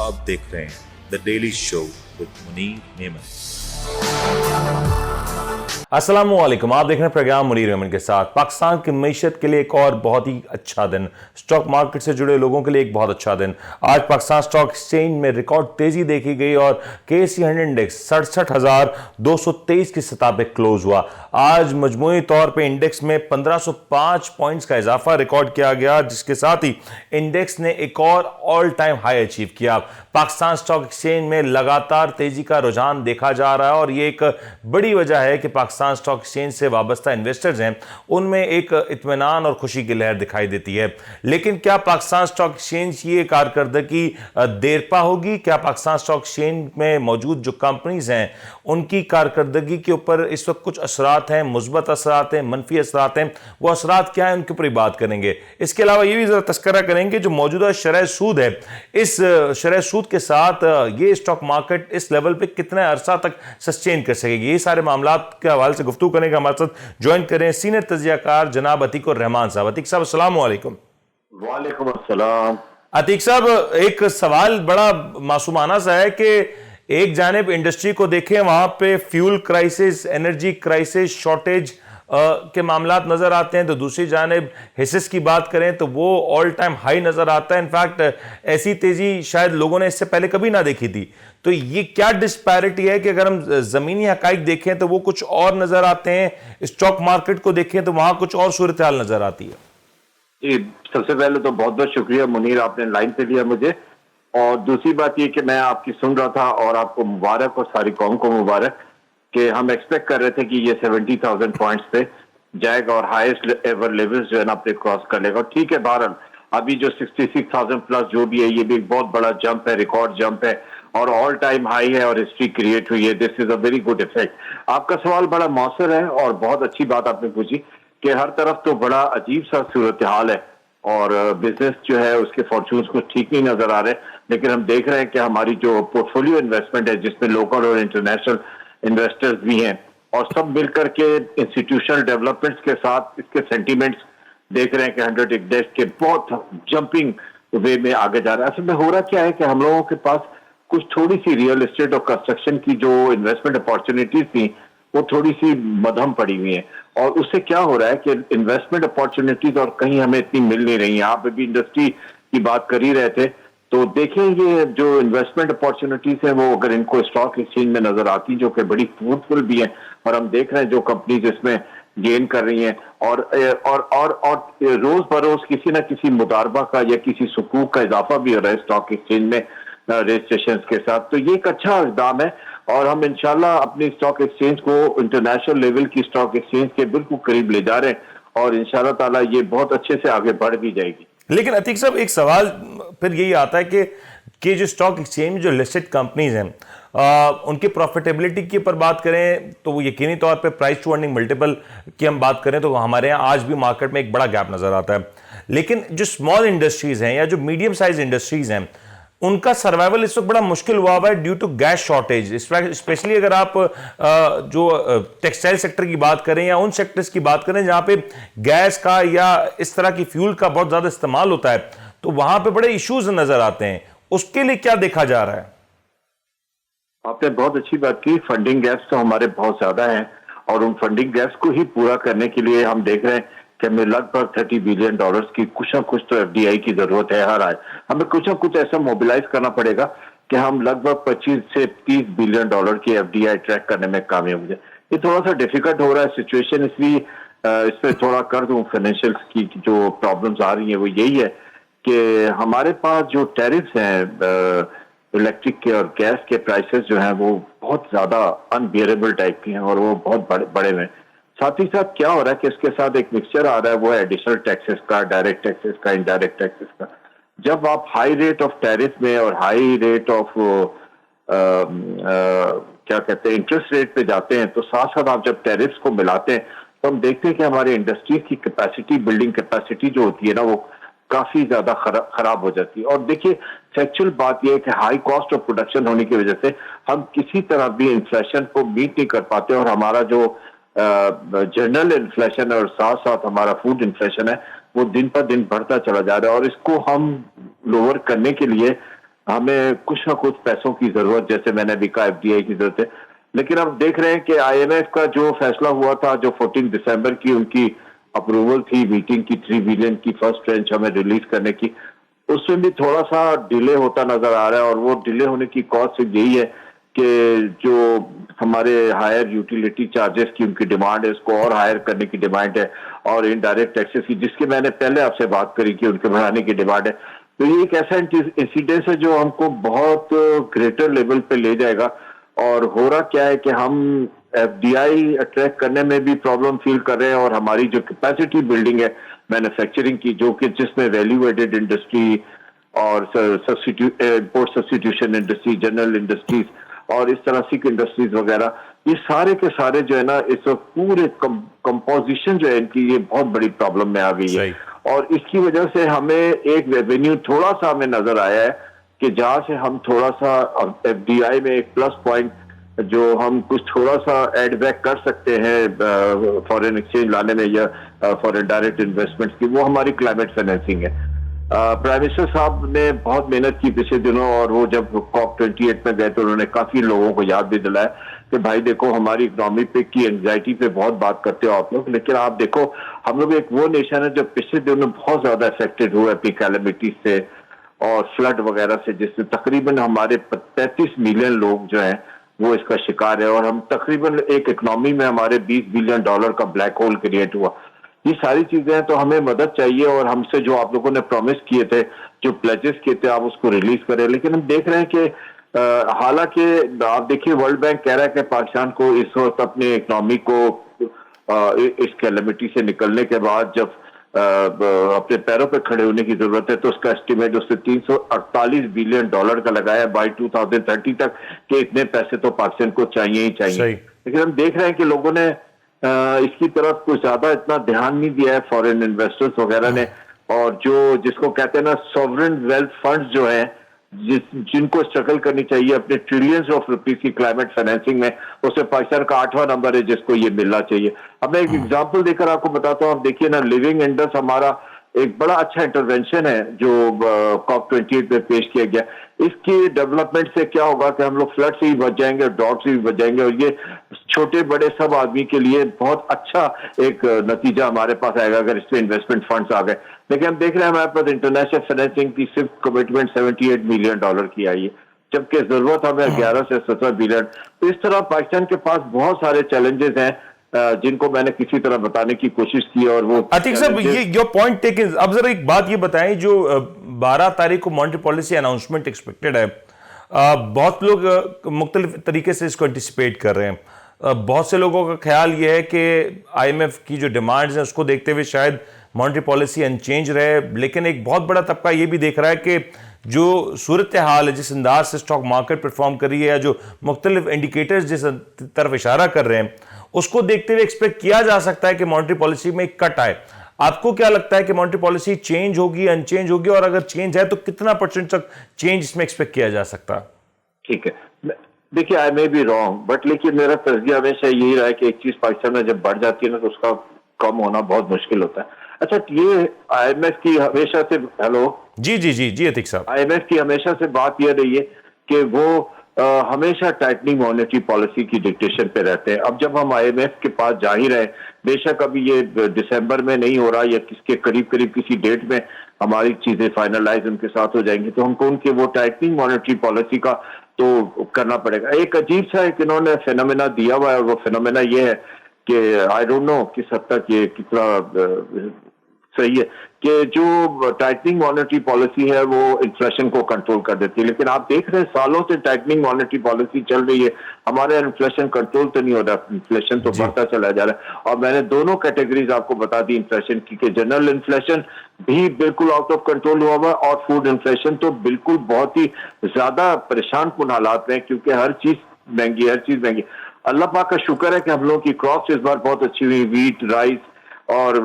आप देख रहे हैं the daily show with Munir Memon. अस्सलाम वालेकुम, आप देख रहे हैं प्रोग्राम मुनीर मेमन के साथ। पाकिस्तान की मईशत के लिए एक और बहुत ही अच्छा दिन, स्टॉक मार्केट से जुड़े लोगों के लिए एक बहुत अच्छा दिन। आज पाकिस्तान स्टॉक एक्सचेंज में रिकॉर्ड तेजी देखी गई और KSE 100 इंडेक्स 67,223 की सतह पे क्लोज हुआ। आज मजमूई तौर पे इंडेक्स में 1505 पॉइंट्स का इजाफा रिकॉर्ड किया गया, जिसके साथ ही इंडेक्स ने एक और ऑल टाइम हाई अचीव किया। पाकिस्तान स्टॉक एक्सचेंज में लगातार तेजी का रुझान देखा जा रहा है और ये एक बड़ी वजह है कि पाकिस्तान स्टॉक एक्सचेंज से वाबस्ता इन्वेस्टर्स हैं, उनमें एक इत्मीनान और खुशी की लहर दिखाई देती है। लेकिन क्या पाकिस्तान स्टॉक एक्सचेंज की कारकर्दगी देरपा होगी? क्या पाकिस्तान स्टॉक एक्सचेंज में मौजूद जो कंपनीज हैं उनकी कारकर्दगी के ऊपर इस वक्त कुछ असरात हैं, मुस्बत असरात हैं, मनफी असरात हैं? वो असरात क्या है, उनके ऊपर बात करेंगे। इसके अलावा ये भी जरा तस्करा करेंगे जो मौजूदा शरह सूद है, इस शरह सूद के साथ ये स्टॉक मार्केट इस लेवल पे कितने अरसा तक सस्टेन कर सकेगी। ये सारे मामलात के हवाले से गुफ्तगू करने का हमारे साथ ज्वाइन करें सीनियर तजियाकार जनाब अतीक रहमान साहब। अतीक साहब अस्सलाम वालेकुम। वालेकुम अस्सलाम। अतीक साहब, एक सवाल बड़ा मासूमाना सा है कि एक जानिब इंडस्ट्री को देखें, वहां पे fuel crisis, energy crisis, shortage के मामलात नजर आते हैं, तो दूसरी जानिब हिस्सेस की बात करें तो वो ऑल टाइम हाई नजर आता है। इनफैक्ट ऐसी तेजी शायद लोगों ने इससे पहले कभी ना देखी थी। तो ये क्या डिस्पैरिटी है कि अगर हम जमीनी हकाइक देखें तो वो कुछ और नजर आते हैं, स्टॉक मार्केट को देखें तो वहां कुछ और सूरत हाल नजर आती है? जी, सबसे पहले तो बहुत बहुत शुक्रिया मुनीर, आपने लाइन पे लिया मुझे। और दूसरी बात ये कि मैं आपकी सुन रहा था और आपको मुबारक और सारी कौम को मुबारक कि हम एक्सपेक्ट कर रहे थे कि ये 70,000 पॉइंट्स पे जाएगा और हाईएस्ट एवर लेवल्स जो है ना अपने क्रॉस कर लेगा। ठीक है, बहरहाल अभी जो 66,000 प्लस जो भी है ये भी एक बहुत बड़ा जंप है, रिकॉर्ड जंप है और ऑल टाइम हाई है और हिस्ट्री क्रिएट हुई है। This is a very good effect. आपका सवाल बड़ा मौसर है और बहुत अच्छी बात आपने पूछी कि हर तरफ तो बड़ा अजीब सा सूरत हाल है और बिजनेस जो है उसके फॉर्चून्स कुछ ठीक नहीं नजर आ रहे, लेकिन हम देख रहे हैं कि हमारी जो पोर्टफोलियो इन्वेस्टमेंट है जिसमें लोकल और इंटरनेशनल इन्वेस्टर्स भी हैं और सब मिलकर के इंस्टीट्यूशनल डेवलपमेंट्स के साथ इसके सेंटीमेंट्स देख रहे हैं कि 100 इंडेक्स के बहुत जंपिंग वे में आगे जा रहा है। असल में हो रहा क्या है कि हम लोगों के पास कुछ थोड़ी सी रियल एस्टेट और कंस्ट्रक्शन की जो इन्वेस्टमेंट अपॉर्चुनिटीज थी वो थोड़ी सी मध्यम पड़ी हुई है और उससे क्या हो रहा है कि इन्वेस्टमेंट अपॉर्चुनिटीज और कहीं हमें इतनी मिल नहीं रही है। आप अभी इंडस्ट्री की बात कर ही रहे थे, तो देखें ये जो इन्वेस्टमेंट अपॉर्चुनिटीज है वो अगर इनको स्टॉक एक्सचेंज में नजर आती जो कि बड़ी फ्रूटफुल भी है और हम देख रहे हैं जो कंपनीज इसमें गेन कर रही हैं और रोज बरोज किसी ना किसी मुदारबा का या किसी सुकूक का इजाफा भी हो रहा है स्टॉक एक्सचेंज में रजिस्ट्रेशन के साथ। तो ये एक अच्छा इकदाम है और हम इंशाल्लाह अपनी स्टॉक एक्सचेंज को इंटरनेशनल लेवल की स्टॉक एक्सचेंज के बिल्कुल करीब ले जा रहे हैं और इंशाल्लाह ताला ये बहुत अच्छे से आगे बढ़ भी जाएगी। लेकिन अतीक साहब, एक सवाल फिर यही आता है कि जो स्टॉक एक्सचेंज में जो लिस्टेड कंपनीज हैं उनकी प्रॉफिटेबिलिटी के ऊपर बात करें तो वो यकीनी तौर पे प्राइस टू अर्निंग मल्टीपल की हम बात करें तो हमारे यहाँ आज भी मार्केट में एक बड़ा गैप नजर आता है। लेकिन जो स्मॉल इंडस्ट्रीज हैं या जो मीडियम साइज इंडस्ट्रीज हैं उनका सर्वाइवल इस वक्त बड़ा मुश्किल हुआ है due to gas shortage. Especially अगर आप जो टेक्सटाइल सेक्टर की बात करें या उन सेक्टर्स की बात करें जहां पे गैस का या इस तरह की फ्यूल का बहुत ज्यादा इस्तेमाल होता है, तो वहां पे बड़े इश्यूज नजर आते हैं। उसके लिए क्या देखा जा रहा है? आपने बहुत अच्छी बात की। फंडिंग गैप्स तो हमारे बहुत ज्यादा हैं और उन फंडिंग गैप्स को ही पूरा करने के लिए हम देख रहे हैं कि हमें लगभग $30 बिलियन की कुछ ना कुछ तो FDI की जरूरत है। हर आए हमें कुछ ना कुछ ऐसा मोबिलाइज करना पड़ेगा कि हम लगभग 25 से 30 बिलियन डॉलर की FDI ट्रैक करने में कामयाब हो जाए। ये थोड़ा सा डिफिकल्ट हो रहा है सिचुएशन, इसलिए इस पर थोड़ा कर दूं। फाइनेंशियल की जो प्रॉब्लम्स आ रही है वो यही है कि हमारे पास जो टैरिफ्स हैं इलेक्ट्रिक के और गैस के प्राइसेस जो हैं वो बहुत ज्यादा अनबियरेबल टाइप की हैं और वो बहुत बड़े हुए हैं। साथ ही साथ क्या हो रहा है कि इसके साथ एक मिक्सचर आ रहा है, वो है एडिशनल टैक्सेस का, डायरेक्ट टैक्सेस का, इनडायरेक्ट टैक्सेस का। जब आप हाई रेट ऑफ टैरिफ में और हाई रेट ऑफ क्या कहते हैं इंटरेस्ट रेट पे जाते हैं तो साथ साथ आप जब टैरिफ्स को मिलाते हैं तो हम देखते हैं कि हमारे इंडस्ट्रीज की कैपेसिटी, बिल्डिंग कैपेसिटी जो होती है ना, वो काफी ज्यादा खराब हो जाती है। और देखिए, फैक्चुअल बात यह है कि हाई कॉस्ट ऑफ प्रोडक्शन होने की वजह से हम किसी तरह भी इन्फ्लेशन को मीट नहीं कर पाते, और हमारा जो जनरल इन्फ्लेशन और साथ साथ हमारा फूड इन्फ्लेशन है, वो दिन पर दिन बढ़ता चला जा रहा है। और इसको हम लोअर करने के लिए हमें कुछ ना कुछ पैसों की जरूरत, जैसे मैंने अभी कहा, एफडीआई की जरूरत है। लेकिन अब देख रहे हैं कि आईएमएफ का जो फैसला हुआ था, जो 14 दिसंबर की उनकी अप्रूवल थी मीटिंग की, 3 बिलियन की फर्स्ट ट्रेंच हमें रिलीज करने की, उसमें भी थोड़ा सा डिले होता नजर आ रहा है। और वो डिले होने की कॉज सिर्फ यही है कि जो हमारे हायर यूटिलिटी चार्जेस की उनकी डिमांड है, उसको और हायर करने की डिमांड है, और इनडायरेक्ट टैक्सेस की, जिसकी मैंने पहले आपसे बात करी कि उनके बढ़ाने की डिमांड है। तो ये एक ऐसा इंसिडेंस है जो हमको बहुत ग्रेटर लेवल पे ले जाएगा। और हो रहा क्या है कि हम एफडीआई अट्रैक्ट करने में भी प्रॉब्लम फील कर रहे हैं, और हमारी जो कैपेसिटी बिल्डिंग है मैन्युफैक्चरिंग की, जो कि जिसमें वैल्यू एडेड इंडस्ट्री और import substitution industry, general industries और इस तरह की इंडस्ट्रीज वगैरह, ये सारे के सारे जो है ना, इस वक्त पूरे कंपोजिशन जो है इनकी, ये बहुत बड़ी प्रॉब्लम में आ गई है। और इसकी वजह से हमें एक रेवेन्यू थोड़ा सा हमें नजर आया है कि जहां से हम थोड़ा सा एफडीआई में एक प्लस पॉइंट जो हम कुछ थोड़ा सा एड बैक कर सकते हैं फॉरेन एक्सचेंज लाने में या फॉरेन डायरेक्ट इन्वेस्टमेंट्स की, वो हमारी क्लाइमेट फाइनेंसिंग है। प्राइम मिनिस्टर साहब ने बहुत मेहनत की पिछले दिनों, और वो जब COP28 में गए तो उन्होंने काफी लोगों को याद भी दिलाया कि भाई देखो, हमारी इकोनॉमी पे की एंजाइटी पे बहुत बात करते हो आप लोग, लेकिन आप देखो हम लोग एक वो नेशन है जो पिछले दिनों बहुत ज्यादा अफेक्टेड हुआ है कैलेमिटी से और फ्लड वगैरह से, जिससे तकरीबन हमारे 35 मिलियन लोग जो हैं वो इसका शिकार है। और हम तकरीबन एक इकोनॉमी में हमारे $20 बिलियन का ब्लैक होल क्रिएट हुआ। ये सारी चीजें हैं, तो हमें मदद चाहिए, और हमसे जो आप लोगों ने प्रॉमिस किए थे, जो प्लेजेस किए थे, आप उसको रिलीज करें। लेकिन हम देख रहे हैं कि हालांकि आप देखिए, वर्ल्ड बैंक कह रहा है कि पाकिस्तान को इस वक्त अपनी इकोनॉमी को इस कैलेमिटी से निकलने के बाद जब अपने पैरों पे खड़े होने की जरूरत है, तो उसका एस्टिमेट उससे $348 बिलियन का लगाया बाय 2030 तक, कि इतने पैसे तो पाकिस्तान को चाहिए ही चाहिए। लेकिन हम देख रहे हैं कि लोगों ने इसकी तरफ कुछ ज्यादा इतना ध्यान नहीं दिया है, फॉरेन इन्वेस्टर्स वगैरह ने। और जो जिसको कहते हैं ना सॉवरेन वेल्थ फंड्स जो है, जिनको स्ट्रगल करनी चाहिए अपने ट्रिलियंस ऑफ रुपीस की क्लाइमेट फाइनेंसिंग में, उससे पाकिस्तान का 8वां नंबर है जिसको ये मिलना चाहिए। अब मैं एक एग्जांपल देकर आपको बताता हूँ। आप देखिए ना, लिविंग इंडेक्स हमारा एक बड़ा अच्छा इंटरवेंशन है जो COP28 में पेश किया गया। इसकी डेवलपमेंट से क्या होगा कि हम लोग फ्लड से भी बच जाएंगे, ड्रॉट से भी बच जाएंगे, और ये छोटे बड़े सब आदमी के लिए बहुत अच्छा एक नतीजा हमारे पास आएगा अगर इसमें इन्वेस्टमेंट फंड्स आ गए। लेकिन हम देख रहे हैं हमारे पास इंटरनेशनल फाइनेंसिंग की सिर्फ कमिटमेंट $78 मिलियन की आई है, जबकि जरूरत हमें 11 से 17 बिलियन। तो इस तरह पाकिस्तान के पास बहुत सारे चैलेंजेस हैं जिनको मैंने किसी तरह बताने की कोशिश की। और वो अतीक साहब, ये योर पॉइंट टेकन। अब जरा एक बात ये बताएं, जो 12 तारीख को मॉनेटरी पॉलिसी अनाउंसमेंट एक्सपेक्टेड है, बहुत लोग मुख्तलिफ तरीके से इसको एंटिसिपेट कर रहे हैं। बहुत से लोगों का ख्याल ये है कि IMF की जो डिमांड्स हैं उसको देखते हुए शायद मॉनेटरी पॉलिसी अनचेंज रहे, लेकिन एक बहुत बड़ा तबका ये भी देख रहा है कि जो सूरत हाल है, जिस अंदाज से स्टॉक मार्केट परफॉर्म कर रही है, या जो मुख्तलिफ इंडिकेटर्स जिस तरफ इशारा कर रहे हैं, उसको देखते हुए एक्सपेक्ट किया जा सकता है कि मॉनेटरी पॉलिसी में एक कट आए। आपको क्या लगता है कि मॉनेटरी पॉलिसी चेंज होगी, अनचेंज होगी, और अगर चेंज है तो कितना % तक चेंज इसमें एक्सपेक्ट किया जा सकता है? ठीक है, देखिए, आई मे बी रॉन्ग, बट लेकिन मेरा तर्जिया हमेशा यही रहा है कि एक चीज पाकिस्तान में जब बढ़ जाती है ना, तो उसका कम होना बहुत मुश्किल होता है। अच्छा, ये IMF की हमेशा से, हेलो जी जी जी जी अतीक साहब, IMF की हमेशा से बात यह रही है कि वो हमेशा टाइटनिंग मॉनेटरी पॉलिसी की डिक्टेशन पे रहते हैं। अब जब हम IMF के पास जा ही रहे, बेशक अभी ये दिसंबर में नहीं हो रहा, या किसके करीब करीब किसी डेट में हमारी चीजें फाइनलाइज उनके साथ हो जाएंगी, तो हमको उनके वो टाइटनिंग मॉनेटरी पॉलिसी का तो करना पड़ेगा। एक अजीब सा एक इन्होंने फिनोमेना दिया हुआ है, और वो फिनोमेना ये है कि आई डोंट नो किस हद तक ये कितना सही है कि जो टाइटनिंग मॉनेटरी पॉलिसी है वो इन्फ्लेशन को कंट्रोल कर देती है। लेकिन आप देख रहे हैं सालों से टाइटनिंग मॉनेटरी पॉलिसी चल रही है, हमारे इन्फ्लेशन कंट्रोल तो नहीं हो रहा, इन्फ्लेशन तो बढ़ता चला जा रहा है। और मैंने दोनों कैटेगरीज आपको बता दी इन्फ्लेशन की, कि जनरल इन्फ्लेशन भी बिल्कुल आउट ऑफ कंट्रोल हुआ हुआ, और फूड इन्फ्लेशन तो बिल्कुल बहुत ही ज्यादा परेशान कुन हालात में, क्योंकि हर चीज महंगी, हर चीज महंगी। अल्लाह पाक का शुक्र है कि हम लोगों की क्रॉप्स इस बार बहुत अच्छी हुई, वीट, राइस और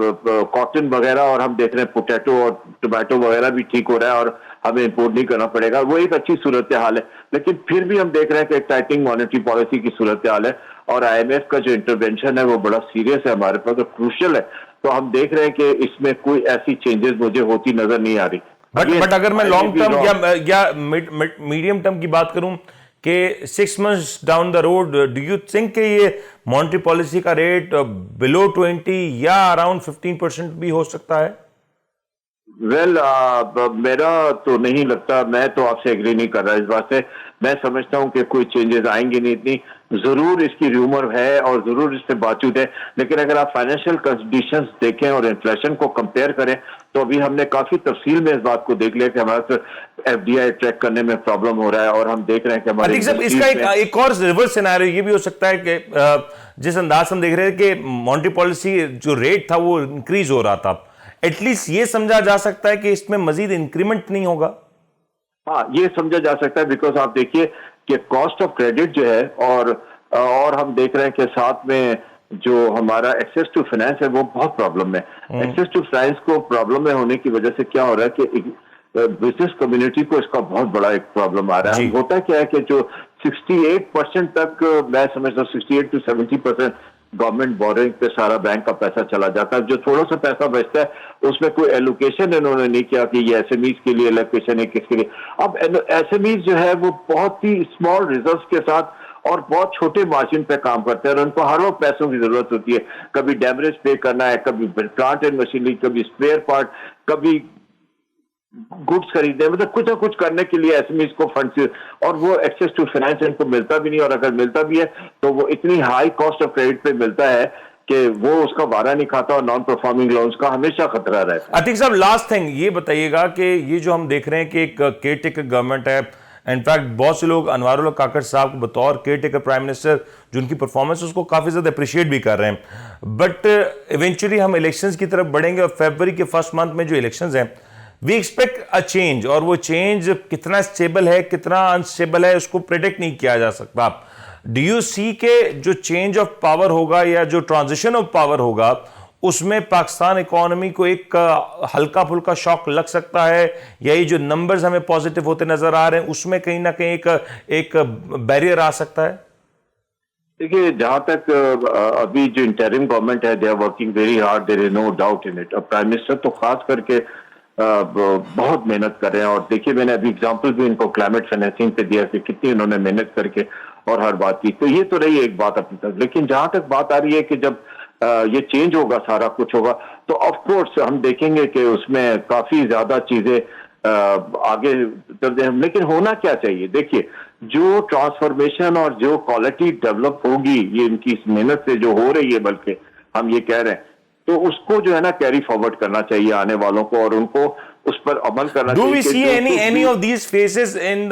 कॉटन वगैरह, और हम देख रहे हैं पोटैटो और टोमेटो वगैरह भी ठीक हो रहा है और हमें इंपोर्ट नहीं करना पड़ेगा। वो एक अच्छी सूरत हाल है, लेकिन फिर भी हम देख रहे हैं कि टाइटिंग मॉनेटरी पॉलिसी की सूरत हाल है और IMF का जो इंटरवेंशन है वो बड़ा सीरियस है हमारे पास और क्रूशियल है। तो हम देख रहे हैं कि इसमें कोई ऐसी चेंजेस मुझे होती नजर नहीं आ रही। बट अगर मैं लॉन्ग टर्म या मीडियम टर्म की बात करूं कि 6 months down the road, do you think कि ये मॉनेटरी पॉलिसी का रेट बिलो 20 या अराउंड 15% भी हो सकता है? वेल मेरा तो नहीं लगता, मैं तो आपसे एग्री नहीं कर रहा इस बात से। मैं समझता हूं कि कोई चेंजेस आएंगे नहीं, इतनी जरूर इसकी र्यूमर है और जरूर इस पे बातचीत है, लेकिन अगर आप फाइनेंशियल कंडीशंस देखें और इन्फ्लेशन को कंपेयर करें तो अभी हमने काफी तफसील में इस बात को देख लिया कि हमारे FDI ट्रैक करने में प्रॉब्लम हो रहा है और हम देख रहे हैं कि हमारे इसका एक और रिवर्स सिनेरियो ये भी हो सकता है कि जिस अंदाज से हम देख रहे हैं कि मॉनेटरी पॉलिसी जो रेट था वो इंक्रीज हो रहा था, एटलीस्ट ये समझा जा सकता है कि इसमें मजीद इंक्रीमेंट नहीं होगा। हाँ, ये समझा जा सकता है, बिकॉज आप देखिए कि कॉस्ट ऑफ क्रेडिट जो है और हम देख रहे हैं कि साथ में जो हमारा एक्सेस टू फाइनेंस है वो बहुत प्रॉब्लम है। एक्सेस टू फाइनेंस को प्रॉब्लम में होने की वजह से क्या हो रहा है कि बिजनेस कम्युनिटी को इसका बहुत बड़ा एक प्रॉब्लम आ रहा है। होता क्या है कि जो 68% तक, मैं समझता हूँ 68 to 70% गवर्नमेंट बोरिंग पे सारा बैंक का पैसा चला जाता है। जो थोड़ा सा पैसा बचता है उसमें कोई एलोकेशन इन्होंने नहीं किया कि ये SMEs के लिए एलोकेशन है, किसके लिए। अब SMEs जो है वो बहुत ही स्मॉल रिजर्व्स के साथ और बहुत छोटे मार्जिन पे काम करते हैं और उनको हर वक्त पैसों की जरूरत होती है। कभी डैमरेज पे करना है, कभी प्लांट एंड मशीनरी, कभी स्पेयर पार्ट, कभी गुड्स खरीदने, मतलब कुछ ना कुछ करने के लिए SMEs को फंड्स, और वो एक्सेस टू फाइनेंस इनको मिलता भी नहीं, और अगर मिलता भी है तो वो इतनी हाई कॉस्ट ऑफ क्रेडिट पे मिलता है कि वो उसका वारा नहीं खाता और नॉन परफॉर्मिंग लोन्स का हमेशा खतरा रहता है। अतीक साहब, लास्ट थिंग ये बताइएगा कि ये जो हम देख रहे हैं कि एक केयर टेकर गवर्नमेंट है, इनफैक्ट बहुत से लोग अनवारुल हक काकड़ साहब को बतौर केयर टेकर प्राइम मिनिस्टर जो उनकी परफॉर्मेंस उसको काफी ज्यादा अप्रिशिएट भी कर रहे हैं, बट इवेंचुअली हम इलेक्शंस की तरफ बढ़ेंगे और फरवरी के फर्स्ट मंथ में जो इलेक्शंस हैं वी एक्सपेक्ट अ चेंज, और वो चेंज कितना स्टेबल है कितना अनस्टेबल है उसको प्रेडिक्ट नहीं किया जा सकता। डू यू सी के जो चेंज ऑफ पावर होगा या जो ट्रांजिशन ऑफ पावर होगा उसमें पाकिस्तान इकोनॉमी को एक हल्का फुल्का शॉक लग सकता है, या ये जो नंबर्स हमें पॉजिटिव होते नजर आ रहे हैं उसमें कहीं ना कहीं एक बैरियर आ सकता है? देखिए, जहां तक अभी जो इंटरिम गवर्नमेंट है, they are working very hard, there is no doubt in it. अब प्राइम मिनिस्टर तो खास करके बहुत मेहनत कर रहे हैं, और देखिए मैंने अभी एग्जांपल भी इनको क्लाइमेट फाइनेंसिंग पे दिया कि कितनी उन्होंने मेहनत करके और हर बात की। तो ये तो रही एक बात अपनी तक, लेकिन जहां तक बात आ रही है कि जब ये चेंज होगा, सारा कुछ होगा, तो ऑफ कोर्स हम देखेंगे कि उसमें काफी ज्यादा चीजें आगे लेकिन होना क्या चाहिए? देखिए, जो ट्रांसफॉर्मेशन और जो क्वालिटी डेवलप होगी, ये इनकी मेहनत से जो हो रही है, बल्कि हम ये कह रहे हैं, तो उसको जो है ना कैरी फॉरवर्ड करना चाहिए आने वालों को, और उनको उस पर अमल करना चाहिए। Do we see any of these faces in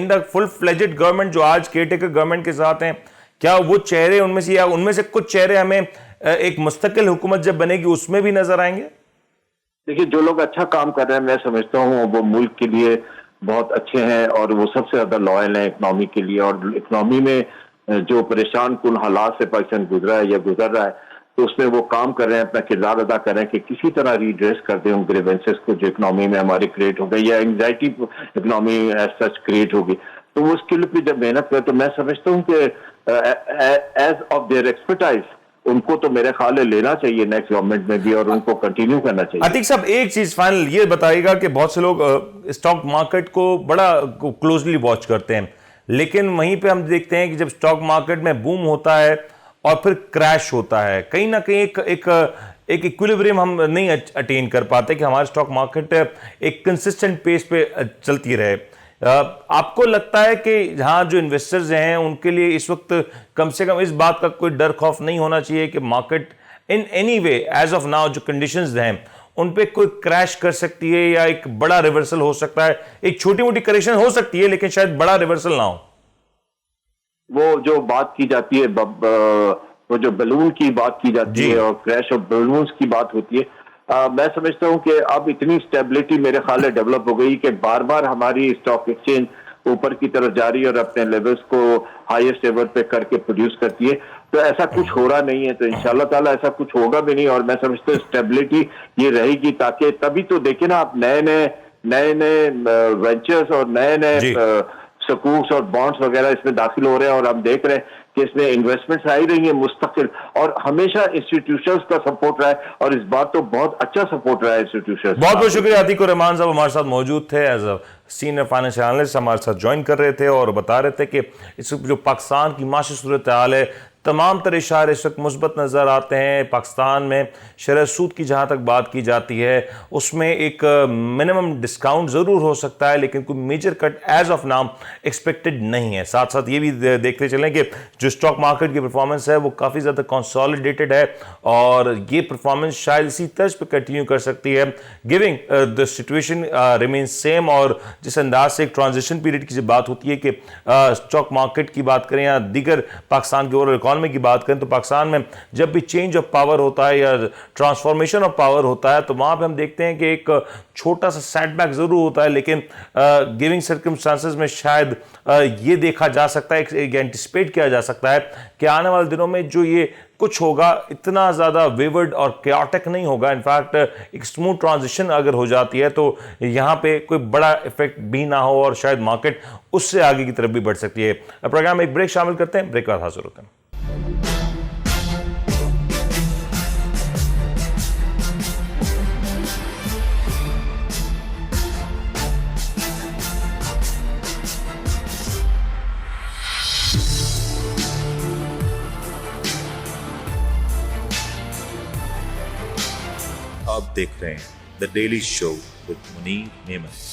the full-fledged government जो आज केयरटेकर गवर्नमेंट के साथ हैं? क्या वो चेहरे उनमें से, या उनमें से कुछ चेहरे हमें एक मुस्तकिल हुकूमत जब बनेगी उसमें भी नजर आएंगे? देखिए, जो लोग अच्छा काम कर रहे हैं, मैं समझता हूँ वो मुल्क के लिए बहुत अच्छे हैं और वो सबसे ज्यादा लॉयल हैं इकोनॉमी के लिए, और इकोनॉमी में जो परेशान कुन हालात से पाकिस्तान गुजरा है या गुजर रहा है, तो उसमें वो काम कर रहे हैं, अपना किरदार अदा कर रहे हैं कि किसी तरह रिड्रेस कर दें उन ग्रीवेंसेस को जो इकोनॉमी में हमारी क्रिएट हो गई, या anxiety economy as such create होगी। तो वो उसके लिए जब मेहनत करें, तो मैं समझता हूँ कि एज ऑफ देयर एक्सपर्टाइज उनको तो मेरे ख्याल लेना चाहिए नेक्स्ट गवर्नमेंट में भी, और उनको कंटिन्यू करना चाहिए। अतीक साहब, एक चीज फाइनल ये बताइएगा कि बहुत से लोग स्टॉक मार्केट को बड़ा क्लोजली वॉच करते हैं, लेकिन वहीं पे हम देखते हैं कि जब स्टॉक मार्केट में बूम होता है और फिर क्रैश होता है, कहीं ना कहीं एक इक्विलिब्रियम हम नहीं अटेन कर पाते कि हमारे स्टॉक मार्केट एक कंसिस्टेंट पेस पे चलती रहे। आपको लगता है कि जहां जो इन्वेस्टर्स हैं उनके लिए इस वक्त कम से कम इस बात का कोई डर खौफ नहीं होना चाहिए कि market in any way as of now जो कंडीशंस हैं उन पे कोई क्रैश कर सकती है, या एक बड़ा रिवर्सल हो सकता है? एक छोटी मोटी करेक्शन हो सकती है लेकिन शायद बड़ा रिवर्सल ना हो। वो जो बात की जाती है, वो जो बलून की बात की जाती है और क्रैश ऑफ बलून्स की बात होती है, मैं समझता हूं कि अब इतनी स्टेबिलिटी मेरे ख्याल में डेवलप हो गई कि बार बार हमारी स्टॉक एक्सचेंज ऊपर की तरफ जा रही है और अपने लेवल्स को हाईएस्ट लेवल पे करके प्रोड्यूस करती है। तो ऐसा कुछ हो रहा नहीं है, तो इंशाल्लाह ताला ऐसा कुछ होगा भी नहीं। और मैं समझता हूँ स्टेबिलिटी ये रहेगी, ताकि तभी तो देखिए ना आप नए नए वेंचर्स और नए सकूक्स और बॉन्ड्स वगैरह इसमें दाखिल हो रहे हैं, और हम देख रहे हैं कि इसमें इन्वेस्टमेंट्स आ ही रही है मुस्तकिल, और हमेशा इंस्टीट्यूशंस का सपोर्ट रहा है, और इस बार तो बहुत अच्छा सपोर्ट रहा है इंस्टीट्यूशंस। बहुत बहुत शुक्रिया। अतीक और रहमान साहब हमारे साथ मौजूद थे, as a senior financial analyst हमारे साथ ज्वाइन कर रहे थे और बता रहे थे कि इस जो पाकिस्तान की माशी सूरत हाल है, तमाम तरह इशारे इस वक्त मुस्बत नज़र आते हैं। पाकिस्तान में शरह सूद की जहाँ तक बात की जाती है उसमें एक मिनिमम डिस्काउंट ज़रूर हो सकता है, लेकिन कोई major cut as of now expected नहीं है। साथ साथ ये भी देखते चलें कि जो स्टॉक मार्केट की परफॉर्मेंस है वो काफ़ी ज़्यादा कंसोलिडेटेड है, और ये परफॉर्मेंस शायद इसी तर्ज पर कंटिन्यू कर सकती है, giving the situation remain same. और जिस अंदाज से एक ट्रांजिशन पीरियड की जब बात होती है कि स्टॉक मार्केट की बात करें या दीगर पाकिस्तान के ओवरऑल इकॉनमी की बात करें, तो पाकिस्तान में जब भी चेंज ऑफ पावर होता है या ट्रांसफॉर्मेशन ऑफ पावर होता है तो वहां पे हम देखते हैं कि एक छोटा सा सेटबैक जरूर होता है, लेकिन गिविंग सर्कमस्टांसेस में शायद ये देखा जा सकता है, एंटिसिपेट किया जा सकता है कि आने वाले दिनों में जो ये कुछ होगा इतना ज़्यादा वेवर्ड और कैओटिक नहीं होगा। इनफैक्ट एक स्मूथ ट्रांजिशन अगर हो जाती है तो यहाँ पे कोई बड़ा इफेक्ट भी ना हो और शायद मार्केट उससे आगे की तरफ भी बढ़ सकती है। प्रोग्राम में एक ब्रेक शामिल करते हैं, ब्रेक के बाद हाजिर होते हैं। आप देख रहे हैं the daily show with Munir नेमत।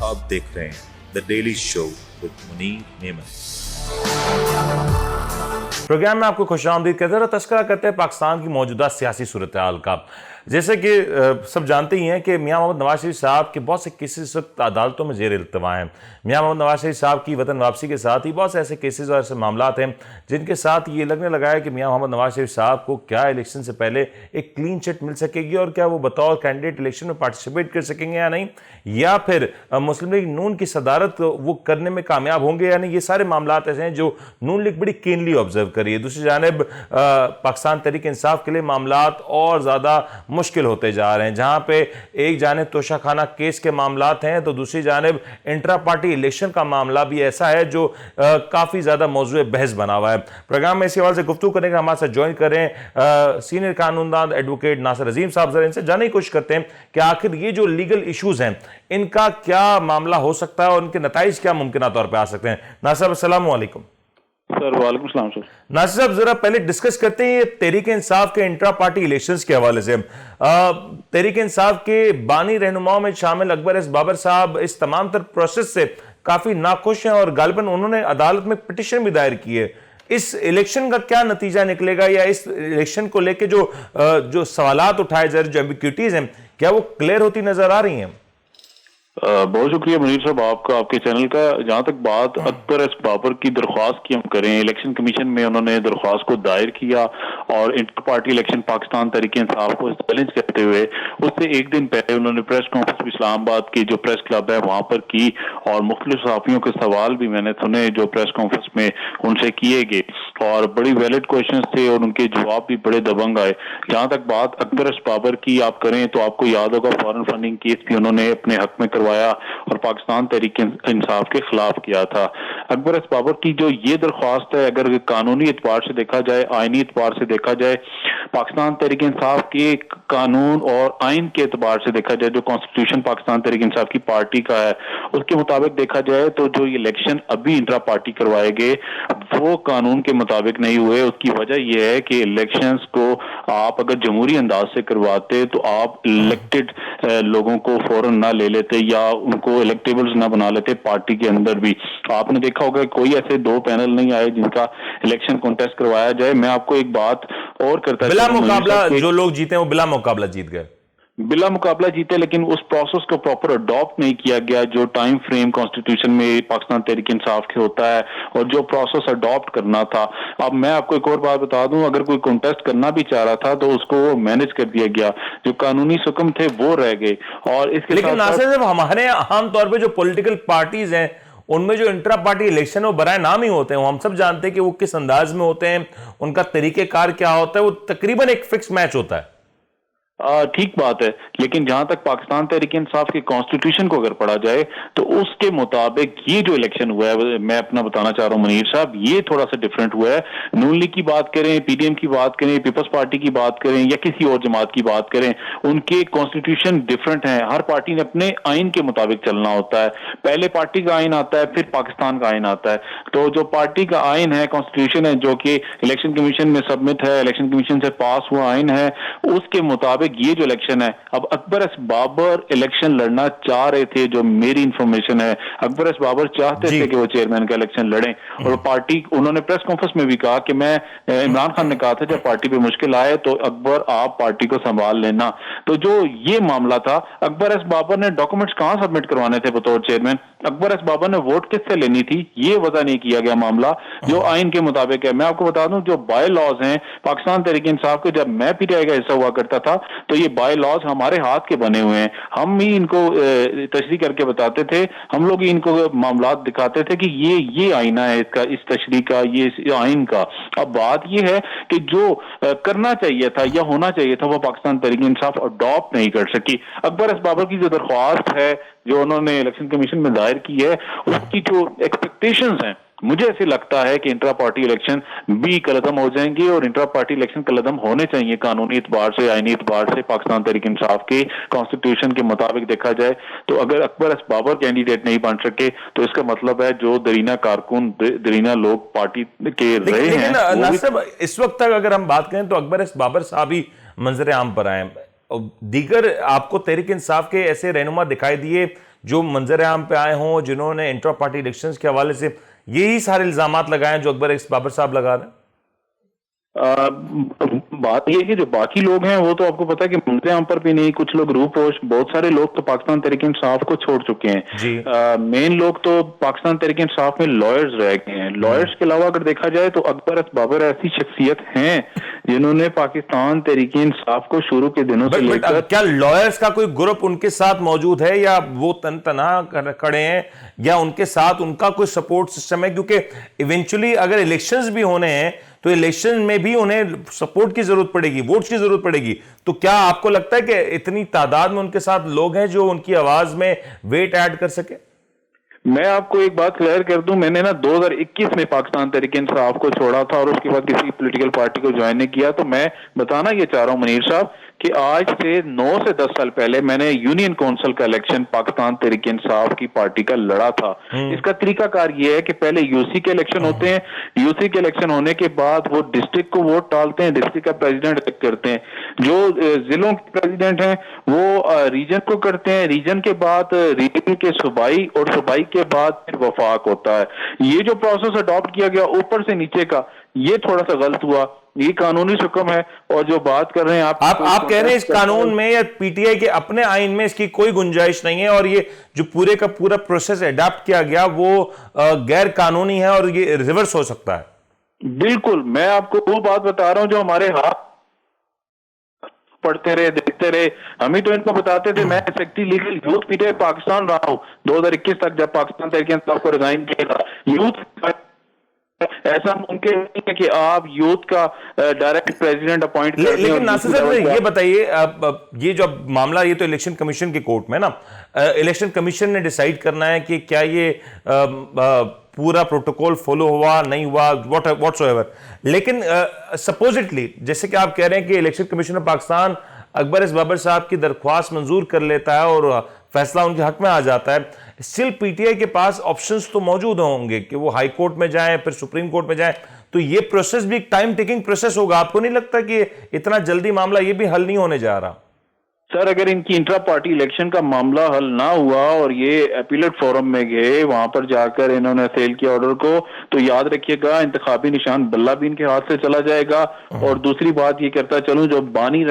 आप देख रहे हैं the daily show with Munir नेमत। प्रोग्राम में आपको खुशामदीद कहते हैं। तस्करा करते हैं पाकिस्तान की मौजूदा सियासी सूरत हाल का। जैसे कि सब जानते ही हैं कि मियां मोहम्मद नवाज शरीफ साहब के बहुत से केसेस इस वक्त अदालतों में जेर इल्तवा हैं। मियां मोहम्मद नवाज शरीफ साहब की वतन वापसी के साथ ही बहुत से ऐसे केसेस और ऐसे मामला हैं जिनके साथ ये लगने लगा है कि मियां मोहम्मद नवाज शरीफ साहब को क्या इलेक्शन से पहले एक क्लीन चिट मिल सकेगी और क्या वो बतौर कैंडिडेट इलेक्शन में पार्टिसिपेट कर सकेंगे या नहीं, या फिर मुस्लिम लीग नून की सदारत वो करने में कामयाब होंगे या नहीं। ये सारे मामला ऐसे हैं जो नून लीग बड़ी कीनली ऑब्जर्व करी है। दूसरी जानिब पाकिस्तान तहरीक इंसाफ के लिए मामला और ज़्यादा मुश्किल होते जा रहे हैं, जहां पे एक जानिब तोशाखाना केस के मामलात हैं तो दूसरी जानिब इंट्रा पार्टी इलेक्शन का मामला भी ऐसा है जो काफ़ी ज़्यादा मौजूद बहस बना हुआ है। प्रोग्राम में इसी हवाले से गुफ्तगू करने का हमारे साथ ज्वाइन कर रहे हैं सीनियर कानूनदान एडवोकेट नासिर अजीम साहब। जरा इनसे जानने की कोशिश करते हैं कि आखिर ये जो लीगल इशूज़ हैं इनका क्या मामला हो सकता है और उनके नताइज क्या मुमकिन तौर पर आ सकते हैं। नासिर साहब अस्सलाम वालेकुम। सर वालेकुम सलाम सर। नासिर साहब जरा पहले डिस्कस करते हैं तहरीक इंसाफ के इंट्रा पार्टी इलेक्शंस के हवाले से। तहरीक इंसाफ के बानी रहनुमाओं में शामिल अकबर एस बाबर साहब इस तमाम तर प्रोसेस से काफी नाखुश हैं और गालिबन उन्होंने अदालत में पिटिशन भी दायर की है। इस इलेक्शन का क्या नतीजा निकलेगा या इस इलेक्शन को लेकर जो सवालात उठाए जा रहे, जो एम्बिग्यूटीज हैं, क्या वो क्लियर होती नजर आ रही हैं? बहुत शुक्रिया मुनीर साहब आपका, आपके चैनल का। जहां तक बात अकबर एस बाबर की दरख्वास्त की हम करें, इलेक्शन कमीशन में उन्होंने दरख्वास्त को दायर किया और inter party election Pakistan Tehreek Insaf को चैलेंज करते हुए उससे एक दिन पहले उन्होंने प्रेस कॉन्फ्रेंस इस्लामाबाद की जो प्रेस क्लब है वहां पर की और मुख्तलिफ सहाफियों के सवाल भी मैंने सुने जो प्रेस कॉन्फ्रेंस में उनसे किए गए और बड़ी वैलिड क्वेश्चन थे और उनके जवाब भी बड़े दबंग आए। जहां तक बात अकबर एस बाबर की आप करें तो आपको याद होगा फॉरेन फंडिंग केस भी उन्होंने अपने हक में करवाया और पाकिस्तान तहरीक इंसाफ के खिलाफ किया था। अकबर एस बाबर की जो ये दरख्वास्त है, अगर कानूनी एतबार से देखा जाए, आईनी एतबार से देखा जाए, पाकिस्तान तहरीक इंसाफ के कानून और आइन के एतबार से देखा जाए, जो कॉन्स्टिट्यूशन पाकिस्तान तहरीक इंसाफ की पार्टी का है उसके मुताबिक देखा जाए तो जो इलेक्शन अभी इंट्रा पार्टी करवाए गए वो कानून के मुताबिक नहीं हुए। उसकी वजह यह है कि इलेक्शंस को आप अगर जमहूरी अंदाज से करवाते तो आप इलेक्टेड लोगों को फौरन ना ले लेते या उनको इलेक्टेबल्स ना बना लेते पार्टी के अंदर भी। आपने देखा होगा कोई ऐसे 2 पैनल नहीं आए जिनका इलेक्शन कॉन्टेस्ट करवाया जाए। मैं आपको एक बात और करता बिला मुकाबला जो लोग जीते हैं वो बिला मुकाबला जीत गए, बिला मुकाबला जीते, लेकिन उस प्रोसेस को प्रॉपर अडॉप्ट नहीं किया गया जो टाइम फ्रेम कॉन्स्टिट्यूशन में पाकिस्तान तहरीक इंसाफ के होता है और जो प्रोसेस अडॉप्ट करना था। अब मैं आपको एक और बात बता दूं, अगर कोई कॉन्टेस्ट करना भी चाह रहा था तो उसको मैनेज कर दिया गया, जो कानूनी हुक्म थे वो रह गए। और इसके लेकिन नासिर साहब हमारे आमतौर पर जो पॉलिटिकल पार्टीज हैं उनमें जो इंट्रा पार्टी इलेक्शन वो बराए नाम ही होते हैं, हम सब जानते हैं कि वो किस अंदाज में होते हैं, उनका तरीकेकार क्या होता है, वो तकरीबन एक फिक्स मैच होता है। ठीक बात है, लेकिन जहां तक पाकिस्तान तहरीक इंसाफ के कॉन्स्टिट्यूशन को अगर पढ़ा जाए तो उसके मुताबिक ये जो इलेक्शन हुआ है, मैं अपना बताना चाह रहा हूं मुनीर साहब, ये थोड़ा सा डिफरेंट हुआ है। नून लीग की बात करें, पीडीएम की बात करें, पीपल्स पार्टी की बात करें या किसी और जमात की बात करें, उनके कॉन्स्टिट्यूशन डिफरेंट है। हर पार्टी ने अपने आइन के मुताबिक चलना होता है। पहले पार्टी का आइन आता है, फिर पाकिस्तान का आइन आता है। तो जो पार्टी का आइन है, कॉन्स्टिट्यूशन है, जो कि इलेक्शन कमीशन में सबमिट है, इलेक्शन कमीशन से पास हुआ आइन है, उसके मुताबिक ये जो इलेक्शन है, अब अकबर एस बाबर इलेक्शन लड़ना चाह रहे थे, जो मेरी इंफॉर्मेशन है। अकबर एस बाबर चाहते थे कि वो चेयरमैन का इलेक्शन लड़ें और पार्टी, उन्होंने प्रेस कॉन्फ्रेंस में भी कहा कि मैं, इमरान खान ने कहा था जब पार्टी पे मुश्किल आए तो अकबर आप पार्टी को संभाल लेना। तो जो ये मामला था, अकबर एस बाबर ने डॉक्यूमेंट्स कहां सबमिट करवाने थे बतौर चेयरमैन, अकबर एस बाबर ने वोट किससे लेनी थी, ये वजह नहीं किया गया मामला जो आइन के मुताबिक है। मैं आपको बता दूं, जो बाय लॉज हैं पाकिस्तान तहरीक इंसाफ के, जब मैं पीटीआई का हिस्सा हुआ करता था तो ये बाय लॉज हमारे हाथ के बने हुए हैं, हम ही इनको तशरीह करके बताते थे, हम लोग ही इनको मामलात दिखाते थे कि ये आईना है इसका, इस तशरीह का, ये आइन का। अब बात ये है कि जो करना चाहिए था या होना चाहिए था वो पाकिस्तान तहरीक इंसाफ अडॉप्ट नहीं कर सकी। अकबर एस बाबर की जो दरख्वास्त है जो उन्होंने इलेक्शन कमीशन में दायर की है, उसकी जो एक्सपेक्टेशंस हैं, मुझे ऐसे लगता है कि इंट्रा पार्टी इलेक्शन भी कलदम हो जाएंगे और इंट्रा पार्टी इलेक्शन कलदम होने चाहिए कानूनी एतबार से, आईनी एतबार से। पाकिस्तान तहरीक इंसाफ के कॉन्स्टिट्यूशन के मुताबिक देखा जाए तो अगर अकबर एस बाबर कैंडिडेट नहीं बन सके तो इसका मतलब है जो दरीना कारकुन, दरीना लोग पार्टी के रहे हैं। नासिर, इस वक्त तक अगर हम बात करें तो अकबर एस बाबर साहब ही मंजर आम पर आए, दीगर आपको तहरीक इंसाफ के ऐसे रहनुमा दिखाई दिए जो मंजर आम पे आए हों, जिन्होंने इंट्रा पार्टी इलेक्शंस के हवाले से यही सारे इल्जामात लगाए जो अकबर एस बाबर साहब लगा रहे हैं? बात यह है कि जो बाकी लोग हैं वो तो आपको पता है कि मुंतज़ आम पर भी नहीं, कुछ लोग रूपोश, बहुत सारे लोग तो पाकिस्तान तहरीक इंसाफ को छोड़ चुके हैं। मेन लोग तो पाकिस्तान तहरीक इंसाफ में लॉयर्स रह गए हैं। लॉयर्स के अलावा अगर देखा जाए तो अकबर एस बाबर ऐसी शख्सियत हैं जिन्होंने पाकिस्तान तहरीक इंसाफ को शुरू के दिनों से लेकर, क्या लॉयर्स का कोई ग्रुप उनके साथ मौजूद है या वो तनहा खड़े हैं या उनके साथ उनका कोई सपोर्ट सिस्टम है? क्योंकि इवेंचुअली अगर इलेक्शंस भी होने हैं तो इलेक्शन में भी उन्हें सपोर्ट की जरूरत पड़ेगी, वोट्स की जरूरत पड़ेगी। तो क्या आपको लगता है कि इतनी तादाद में उनके साथ लोग हैं जो उनकी आवाज में वेट ऐड कर सके? मैं आपको एक बात क्लियर कर दूं, मैंने ना 2021 में पाकिस्तान तहरीक इंसाफ को छोड़ा था और उसके बाद किसी पॉलिटिकल पार्टी को ज्वाइन नहीं किया। तो मैं बताना ये चाह रहा हूं मुनीर साहब कि आज से 9 से 10 साल पहले मैंने यूनियन काउंसिल का इलेक्शन पाकिस्तान तहरीक इंसाफ की पार्टी का लड़ा था। इसका तरीकाकार ये है कि पहले यूसी के इलेक्शन होते हैं, यूसी के इलेक्शन होने के बाद वो डिस्ट्रिक्ट को वोट डालते हैं, डिस्ट्रिक्ट का प्रेसिडेंट इलेक्ट करते हैं, जो जिलों के प्रेसिडेंट हैं वो रीजन को करते हैं, रीजन के बाद रीजन के सूबाई और सूबाई के बाद फिर वफाक होता है। ये जो प्रोसेस अडॉप्ट किया गया ऊपर से नीचे का, ये थोड़ा सा गलत हुआ। ये कानूनी हुक्म है और जो बात कर रहे हैं आप कह रहे हैं इस कानून में या पीटीआई के अपने आइन में इसकी कोई गुंजाइश नहीं है और ये जो पूरे का पूरा प्रोसेस अडॉप्ट किया गया वो गैर कानूनी है और ये रिवर्स हो सकता है? बिल्कुल, मैं आपको वो बात बता रहा हूं जो हमारे हाथ पढ़ते रहे, देखते रहे, हम ही तो इनको बताते थे। मैं secretary legal youth PTI Pakistan रहा हूं 2021 तक, जब पाकिस्तान तहरीक इंसाफ को रिजाइन किया था। यूथ ऐसा मुमकिन नहीं है कि आप यूथ का डायरेक्ट प्रेसिडेंट अपॉइंट कर दें। लेकिन नासिर साहब ये बताइए, ये जो मामला, ये तो इलेक्शन कमीशन की कोर्ट में ना, इलेक्शन कमीशन ने डिसाइड करना है कि क्या ये पूरा प्रोटोकॉल फॉलो हुआ नहीं हुआ, व्हाटसोएवर। लेकिन सपोजिटली जैसे कि आप कह रहे हैं कि election commission of Pakistan Akbar S Babar साहब की दरख्वास्त मंजूर कर लेता है और फैसला उनके हक में आ जाता है, स्टिल पीटीआई के पास ऑप्शंस तो मौजूद होंगे कि वो हाई कोर्ट में जाएं, फिर सुप्रीम कोर्ट में जाएं, तो ये प्रोसेस भी एक टाइम टेकिंग प्रोसेस होगा। आपको नहीं लगता कि इतना जल्दी मामला ये भी हल नहीं होने जा रहा? सर, अगर इनकी इंट्रा पार्टी इलेक्शन का मामला हल ना हुआ और ये अपीलेट फोरम में गए, वहां पर जाकर इन्होंने सेल किया ऑर्डर को, तो याद रखिएगा इंतखाबी निशान बल्ला भी इनके हाथ से चला जाएगा। और दूसरी बात ये करता चलूं, जो बानी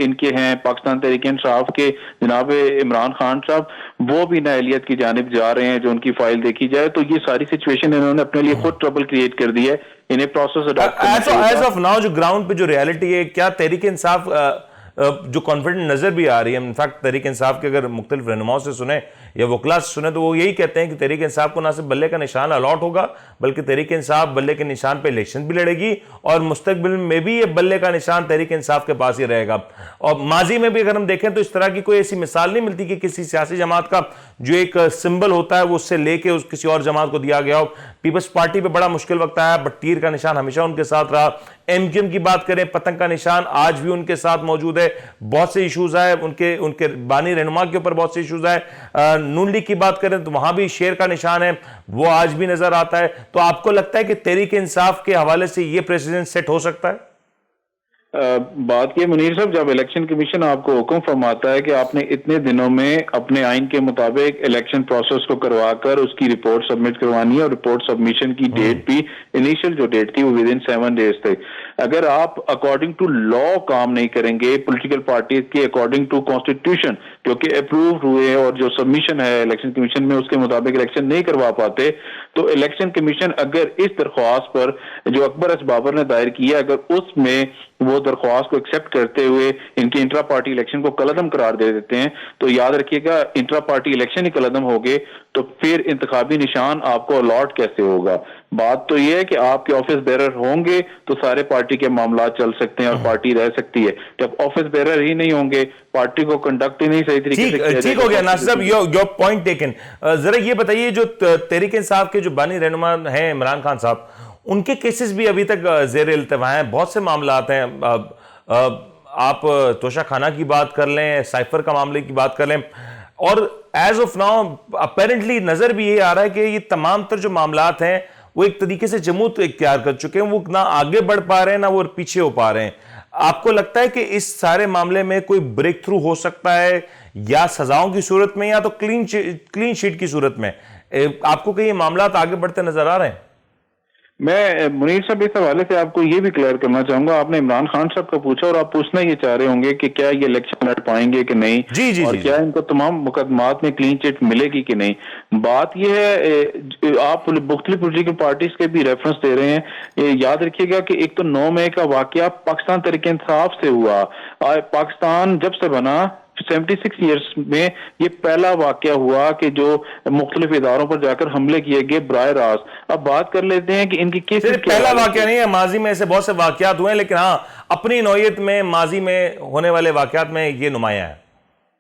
इनके हैं पाकिस्तान तहरीक-ए-इंसाफ के जनाब इमरान खान साहब, वो भी नाअहलियत की जानिब जा रहे हैं। जो उनकी फाइल देखी जाए तो ये सारी सिचुएशन इन्होंने अपने लिए खुद ट्रबल क्रिएट कर दी है। इन्हें प्रोसेस एज ऑफ नाउ जो ग्राउंड पे जो रियलिटी है, क्या तहरीक इंसाफ जो कॉन्फिडेंट नजर भी आ रही है, इनफैक्ट तहरीक इंसाफ के अगर मुख्तलिफ रहनुमाओं से सुने या वकला से सुने तो वो यही कहते हैं कि तहरीक इंसाफ को ना सिर्फ बल्ले का निशान अलॉट होगा, बल्कि तहरीक इंसाफ बल्ले के निशान पे इलेक्शन भी लड़ेगी और मुस्तकबिल में भी ये बल्ले का निशान तहरीक इंसाफ के पास ही रहेगा। और माजी में भी अगर हम देखें तो इस तरह की कोई ऐसी मिसाल नहीं मिलती कि किसी सियासी जमात का जो एक सिंबल होता है वो उससे लेके उस किसी और जमात को दिया गया हो। पीपल्स पार्टी पे बड़ा मुश्किल वक्त आया, बट तीर का निशान हमेशा उनके साथ रहा। एमक्यूएम की बात करें, पतंग का निशान आज भी उनके साथ मौजूद है। बहुत से इश्यूज है उनके बानी रहनुमा के ऊपर, बहुत से इश्यूज है। नून लीग की बात करें तो वहां भी शेर का निशान है, वो आज भी नजर आता है। तो आपको लगता है कि तहरीक इंसाफ के हवाले से ये प्रेसिडेंट सेट हो सकता है? बात ये मुनीर साहब, जब इलेक्शन कमीशन आपको हुक्म फरमाता है कि आपने इतने दिनों में अपने आइन के मुताबिक इलेक्शन प्रोसेस को करवाकर उसकी रिपोर्ट सबमिट करवानी है, और रिपोर्ट सबमिशन की डेट भी इनिशियल जो डेट थी वो विद इन 7 डेज थे। अगर आप अकॉर्डिंग टू लॉ काम नहीं करेंगे, पॉलिटिकल पार्टी के अकॉर्डिंग टू कॉन्स्टिट्यूशन क्योंकि अप्रूव हुए और जो सबमिशन है इलेक्शन कमीशन में उसके मुताबिक इलेक्शन नहीं करवा पाते, तो इलेक्शन कमीशन अगर इस दरख्वास्त पर जो अकबर एस बाबर ने दायर किया, अगर उसमें वो दरख्वास्त को एक्सेप्ट करते हुए इनके इंट्रा पार्टी इलेक्शन को कलअदम करार दे देते हैं, तो याद रखिएगा इंट्रा पार्टी इलेक्शन ही कलअदम हो गए तो फिर इंतखाबी निशान आपको अलॉट कैसे होगा? बात तो यह है कि आपके ऑफिस बेरर होंगे तो सारे पार्टी के मामला चल सकते हैं और पार्टी रह सकती है। जब ऑफिस बेरर ही नहीं होंगे, पार्टी को कंडक्ट ही नहीं सही तरीके से। ठीक हो गया नासिर साहब, योर पॉइंट टेकन। जरा ये बताइए, जो तहरीक इंसाफ के जो बानी रहनुमा हैं इमरान खान साहब, उनके केसेस भी अभी तक जेर इल्तवा हैं। बहुत से मामला आते हैं, आप तोशा खाना की बात कर लें, साइफर का मामले की बात कर लें, और एज ऑफ नाउ अपेरेंटली नजर भी ये आ रहा है कि ये तमाम तर जो मामलात हैं वो एक तरीके से जमूत इख्तियार कर चुके हैं, वो ना आगे बढ़ पा रहे हैं ना वो पीछे हो पा रहे हैं। आपको लगता है कि इस सारे मामले में कोई ब्रेक थ्रू हो सकता है, या सजाओं की सूरत में या तो क्लीन शीट की सूरत में? आपको कहीं ये मामलात आगे बढ़ते नजर आ रहे हैं? मैं मुनीर साहब इस हवाले से आपको ये भी क्लियर करना चाहूंगा, आपने इमरान खान साहब का पूछा और आप पूछना ये चाह रहे होंगे कि क्या ये इलेक्शन लड़ पाएंगे कि नहीं, जी, और क्या इनको तमाम मुकदमात में क्लीन चिट मिलेगी कि नहीं। बात ये है, आप मुख्तलिफ पॉलिटिकल पार्टीज के भी रेफरेंस दे रहे हैं। याद रखिएगा कि एक तो 9 मई का वाकया पाकिस्तान तहरीक-ए-इंसाफ से हुआ। पाकिस्तान जब से बना 76 ईयर्स में ये पहला वाकया हुआ कि जो मुख्तलिफ इदारों पर जाकर हमले किए गए बराह रास्त। अब बात कर लेते हैं कि इनकी केसेस पहला वाकया नहीं है, माजी में ऐसे बहुत से वाकयात हुए हैं, लेकिन हाँ अपनी नौयत में माजी में होने वाले वाकयात में ये नुमाया है।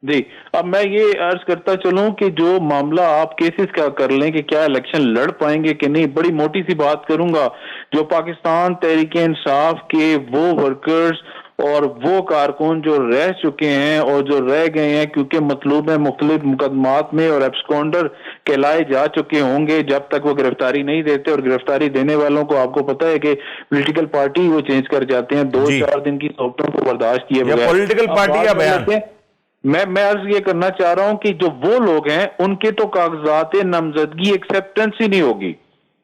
जी, अब मैं ये अर्ज करता चलूं कि जो मामला आप केसेस का कर लें कि क्या इलेक्शन लड़ पाएंगे कि नहीं, बड़ी मोटी सी बात करूंगा। जो पाकिस्तान तहरीक-ए-इंसाफ के वो वर्कर्स और वो कारकुन जो रह चुके हैं और जो रह गए हैं क्योंकि मतलूब में मुख्तलिफ मुकदमात में और एब्सकॉन्डर कहलाए जा चुके होंगे, जब तक वो गिरफ्तारी नहीं देते, और गिरफ्तारी देने वालों को आपको पता है कि पॉलिटिकल पार्टी वो चेंज कर जाते हैं 2-4 दिन की सोबतों को बर्दाश्त किए बगैर। पॉलिटिकल पार्टी का बयान मैं अर्ज ये करना चाह रहा हूं कि जो वो लोग हैं उनके तो कागजात नामजदगी एक्सेप्टेंस ही नहीं होगी।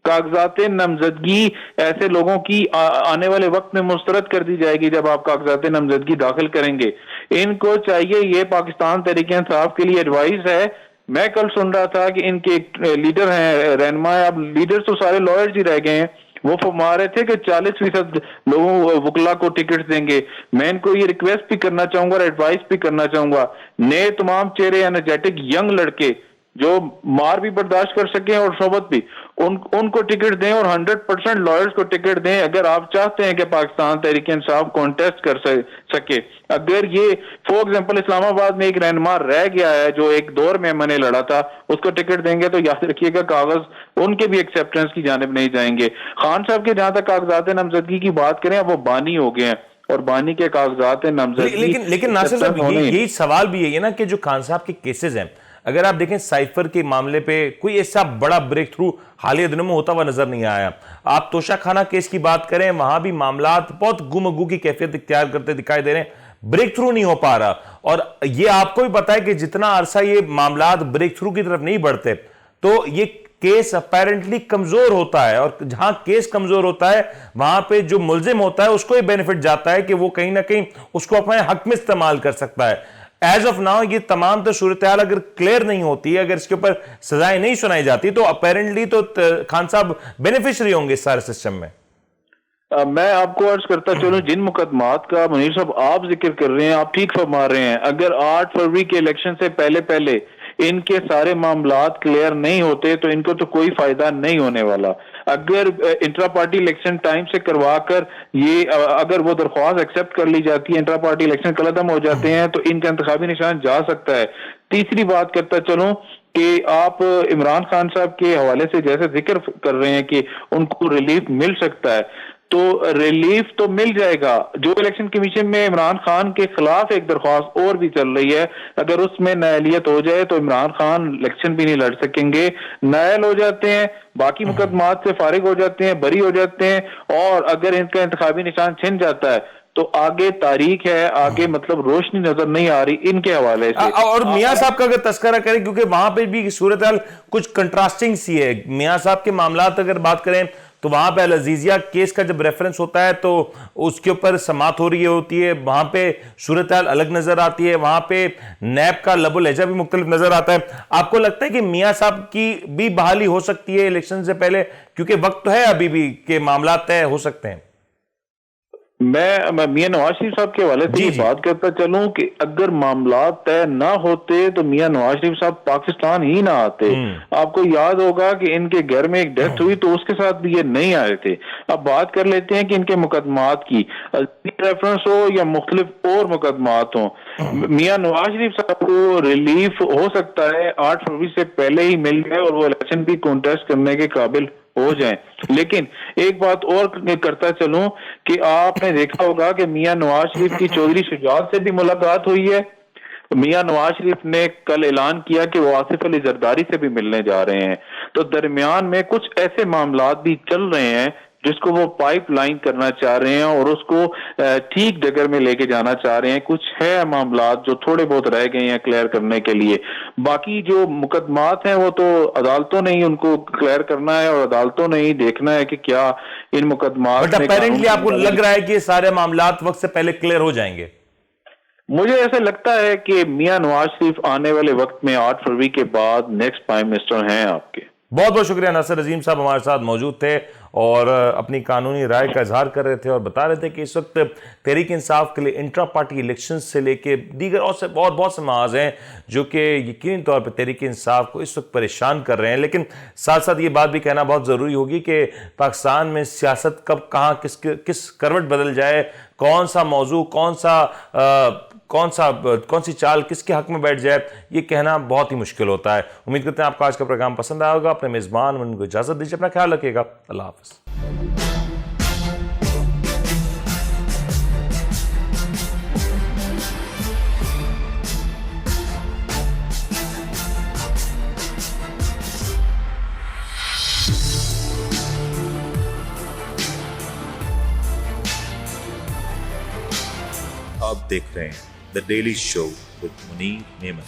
कागजात नामजदगी ऐसे लोगों की आने वाले वक्त में मुस्तरद कर दी जाएगी जब आप कागजात नामजदगी दाखिल करेंगे। इनको चाहिए, ये पाकिस्तान तहरीक-ए-इंसाफ के लिए एडवाइस है। मैं कल सुन रहा था कि इनके लीडर हैं रहनुमा, अब लीडर्स तो सारे लॉयर्स ही रह गए हैं, वो फरमा रहे थे कि 40% लोगों वकला को टिकट देंगे। मैं इनको ये रिक्वेस्ट भी करना चाहूंगा और एडवाइस भी करना चाहूंगा, नए तमाम चेहरे एनर्जेटिक यंग लड़के जो मार भी बर्दाश्त कर सके और सोबत भी, उनको टिकट दें और 100% लॉयर्स को टिकट दें अगर आप चाहते हैं कि पाकिस्तान तहरीक-ए-इंसाफ कॉन्टेस्ट कर सके। अगर ये फॉर एग्जांपल इस्लामाबाद में एक रहनुमा रह गया है जो एक दौर में मैंने लड़ा था, उसको टिकट देंगे तो याद रखिएगा कागज उनके भी एक्सेप्टेंस की जानिब नहीं जाएंगे। खान साहब के जहां तक कागजात नामजदगी की बात करें, अब वो बानी हो गए हैं और बानी के कागजात नामजदगी। लेकिन नासिर साहब यही सवाल भी है ना कि जो खान साहब के केसेस हैं, अगर आप देखें साइफर के मामले पे कोई ऐसा बड़ा ब्रेक थ्रू हालिया दिनों में होता हुआ नजर नहीं आया। आप तोशाखाना केस की बात करें, वहां भी मामलात बहुत गुमगू की कैफियत इख्तियार करते दिखाई दे रहे हैं, ब्रेक थ्रू नहीं हो पा रहा। और ये आपको भी पता है कि जितना अरसा ये मामलात ब्रेक थ्रू की तरफ नहीं बढ़ते तो ये केस अपेरेंटली कमजोर होता है, और जहां केस कमजोर होता है वहां पे जो मुलजिम होता है उसको ही बेनिफिट जाता है कि वो कहीं ना कहीं उसको अपने हक में इस्तेमाल कर सकता है। एज ऑफ नाउ ये तमाम तो सूरत हाल अगर क्लियर नहीं होती, अगर इसके ऊपर सजाएं नहीं सुनाई जाती, तो अपेरेंटली तो खान साहब बेनिफिशियरी होंगे इस सारे सिस्टम में। मैं आपको अर्ज करता चलूं, जिन मुकदमात का मुनीर साहब आप जिक्र कर रहे हैं, आप ठीक फरमा रहे हैं। अगर 8 फरवरी के इलेक्शन से पहले पहले इनके सारे मामलात क्लियर नहीं होते तो इनको तो कोई फायदा नहीं होने वाला। अगर इंट्रा पार्टी इलेक्शन टाइम से करवा कर ये अगर वो दरख्वास्त एक्सेप्ट कर ली जाती है, इंट्रा पार्टी इलेक्शन कलअदम हो जाते हैं, तो इनका इंतखाबी निशान जा सकता है। तीसरी बात करता चलूं कि आप इमरान खान साहब के हवाले से जैसे जिक्र कर रहे हैं कि उनको रिलीफ मिल सकता है, तो रिलीफ तो मिल जाएगा। जो इलेक्शन कमीशन में इमरान खान के खिलाफ एक दरख्वास्त और भी चल रही है, अगर उसमें नाअहलियत हो जाए तो इमरान खान इलेक्शन भी नहीं लड़ सकेंगे। नाअहल हो जाते हैं, बाकी मुकदमात से फारिग हो जाते हैं, बरी हो जाते हैं, और अगर इनका इंतखाबी निशान छिन जाता है तो आगे तारीख है, आगे मतलब रोशनी नजर नहीं आ रही इनके हवाले से। और मियां साहब का अगर तस्करा करें, क्योंकि वहां पे भी सूरत हाल कुछ कंट्रास्टिंग सी है। मियां साहब के मामलात अगर बात करें तो वहां पे अल अजीजिया केस का जब रेफरेंस होता है तो उसके ऊपर समात हो रही होती है, वहां पे सूरत हाल अलग नजर आती है, वहां पे नैब का लबो लहजा भी मुख्तलिफ नजर आता है। आपको लगता है कि मियां साहब की भी बहाली हो सकती है इलेक्शन से पहले, क्योंकि वक्त तो है अभी भी के मामला तय हो सकते हैं? मैं मियां नवाज शरीफ साहब के हवाले से ये बात करता चलूं कि अगर मामला तय ना होते तो मियां नवाज शरीफ साहब पाकिस्तान ही ना आते। आपको याद होगा कि इनके घर में एक डेथ हुई तो उसके साथ भी ये नहीं आए थे। अब बात कर लेते हैं कि इनके मुकदमात की रेफरेंस हो या मुख्तलिफ और मुकदमात हो, मियां नवाज शरीफ साहब को रिलीफ हो सकता है 8 फरवरी से पहले ही मिल जाए और वो इलेक्शन भी कॉन्टेस्ट करने के काबिल हो जाए। लेकिन एक बात और करता चलूं कि आपने देखा होगा कि मियां नवाज शरीफ की चौधरी शुजात से भी मुलाकात हुई है। मियां नवाज शरीफ ने कल ऐलान किया कि वो आसिफ अली जरदारी से भी मिलने जा रहे हैं। तो दरमियान में कुछ ऐसे मामलात भी चल रहे हैं जिसको वो पाइपलाइन करना चाह रहे हैं और उसको ठीक जगह में लेके जाना चाह रहे हैं। कुछ है मामलात जो थोड़े बहुत रह गए हैं क्लियर करने के लिए, बाकी जो मुकदमात हैं वो तो अदालतों ने ही उनको क्लियर करना है और अदालतों ने ही देखना है कि क्या इन मुकदमात में अपेरेंटली आपको लग रहा है कि सारे मामलात वक्त से पहले क्लियर हो जाएंगे? मुझे ऐसा लगता है कि मियां नवाज शरीफ आने वाले वक्त में 8 फरवरी के बाद नेक्स्ट प्राइम मिनिस्टर हैं आपके। बहुत बहुत शुक्रिया। नासिर अजीम साहब हमारे साथ मौजूद थे और अपनी कानूनी राय का इजहार कर रहे थे और बता रहे थे कि इस वक्त तहरीक इंसाफ के लिए इंट्रा पार्टी इलेक्शन से लेके दीगर और से बहुत से महाज हैं जो कि यकीनी तौर पर तहरीक इंसाफ को इस वक्त परेशान कर रहे हैं। लेकिन साथ साथ ये बात भी कहना बहुत ज़रूरी होगी कि पाकिस्तान में सियासत कब कहाँ किस करवट बदल जाए, कौन सा मौजू कौन सी चाल किसके हक में बैठ जाए, ये कहना बहुत ही मुश्किल होता है। उम्मीद करते हैं आपको आज का प्रोग्राम पसंद आया होगा। अपने मेज़बान उनको इजाज़त दीजिए, अपना ख्याल रखिएगा। अल्लाह हाफ़िज़। आप देख रहे हैं the daily show with Munir नेमत।